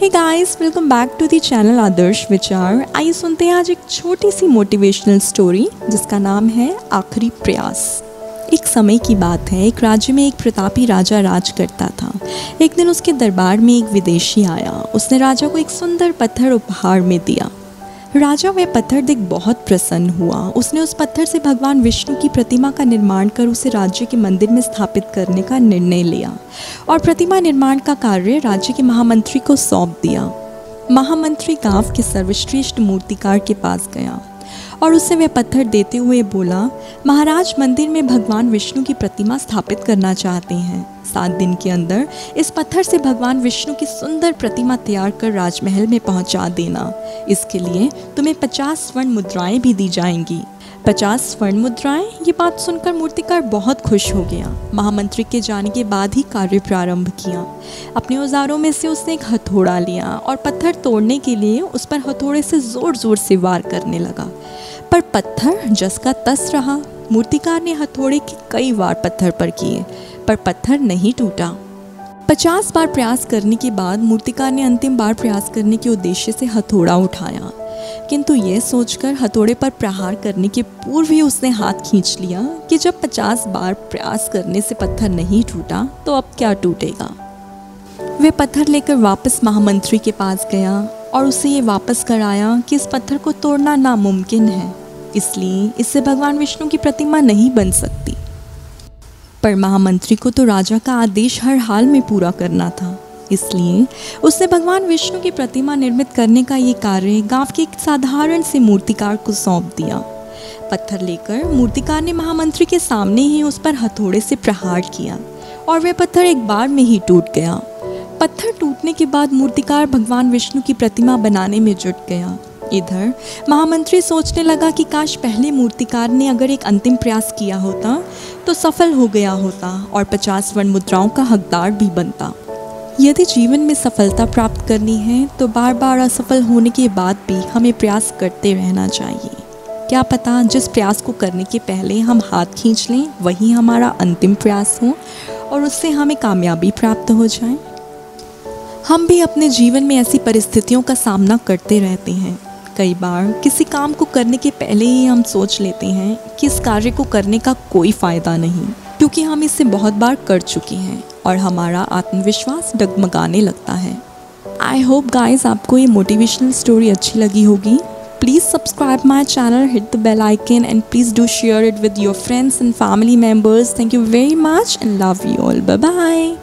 Hey guys, welcome back to the channel Adarsh Vichar. आइए सुनते हैं आज एक छोटी सी मोटिवेशनल स्टोरी जिसका नाम है आखिरी प्रयास। एक समय की बात है, एक राज्य में एक प्रतापी राजा राज करता था। एक दिन उसके दरबार में एक विदेशी आया। उसने राजा को एक सुंदर पत्थर उपहार में दिया। राजा वह पत्थर देख बहुत प्रसन्न हुआ। उसने उस पत्थर से भगवान विष्णु की प्रतिमा का निर्माण कर उसे राज्य के मंदिर में स्थापित करने का निर्णय लिया और प्रतिमा निर्माण का कार्य राज्य के महामंत्री को सौंप दिया। महामंत्री गांव के सर्वश्रेष्ठ मूर्तिकार के पास गया और उससे वह पत्थर देते हुए बोला, महाराज, मंदिर में भगवान विष्णु की प्रतिमा स्थापित करना चाहते हैं। 7 दिन के अंदर इस पत्थर से भगवान विष्णु की सुंदर प्रतिमा तैयार कर राजमहल में पहुंचा देना। इसके लिए तुम्हें 50 स्वर्ण मुद्राएं भी दी जाएंगी। 50 स्वर्ण मुद्राएं? ये बात सुनकर मूर्तिकार बहुत खुश हो गया। महामंत्री के जाने के बाद ही कार्य प्रारंभ किया। अपने औजारों में से उसने एक हथौड़ा लिया और पत्थर तोड़ने के लिए उस पर हथौड़े से जोर जोर से वार करने लगा, पर पत्थर जस का तस रहा। मूर्तिकार ने हथौड़े के कई वार पत्थर पर किए, पर पत्थर नहीं टूटा। 50 बार प्रयास करने के बाद मूर्तिकार ने अंतिम बार प्रयास करने के उद्देश्य से हथौड़ा उठाया, किंतु यह सोचकर हथौड़े पर प्रहार करने के पूर्व ही उसने हाथ खींच लिया कि जब 50 बार प्रयास करने से पत्थर नहीं टूटा तो अब क्या टूटेगा। वह पत्थर लेकर वापस महामंत्री के पास गया और उसे ये वापस कराया कि इस पत्थर को तोड़ना नामुमकिन है, इसलिए इससे भगवान विष्णु की प्रतिमा नहीं बन सकती। पर महामंत्री को तो राजा का आदेश हर हाल में पूरा करना था, इसलिए उसने भगवान विष्णु की प्रतिमा निर्मित करने का ये कार्य गांव के एक साधारण से मूर्तिकार को सौंप दिया। पत्थर लेकर मूर्तिकार ने महामंत्री के सामने ही उस पर हथौड़े से प्रहार किया और वह पत्थर एक बार में ही टूट गया। पत्थर टूटने के बाद मूर्तिकार भगवान विष्णु की प्रतिमा बनाने में जुट गया। इधर महामंत्री सोचने लगा कि काश पहले मूर्तिकार ने अगर एक अंतिम प्रयास किया होता तो सफल हो गया होता और 50 स्वर्ण मुद्राओं का हकदार भी बनता। यदि जीवन में सफलता प्राप्त करनी है तो बार बार असफल होने के बाद भी हमें प्रयास करते रहना चाहिए। क्या पता जिस प्रयास को करने के पहले हम हाथ खींच लें वही हमारा अंतिम प्रयास हो और उससे हमें कामयाबी प्राप्त हो जाए। हम भी अपने जीवन में ऐसी परिस्थितियों का सामना करते रहते हैं। कई बार किसी काम को करने के पहले ही हम सोच लेते हैं कि इस कार्य को करने का कोई फ़ायदा नहीं, क्योंकि हम इसे बहुत बार कर चुके हैं और हमारा आत्मविश्वास डगमगाने लगता है। आई होप गाइस आपको ये मोटिवेशनल स्टोरी अच्छी लगी होगी। Please subscribe my channel, hit the bell icon and please do share it with your friends and family members. Thank you very much and love you all. Bye bye.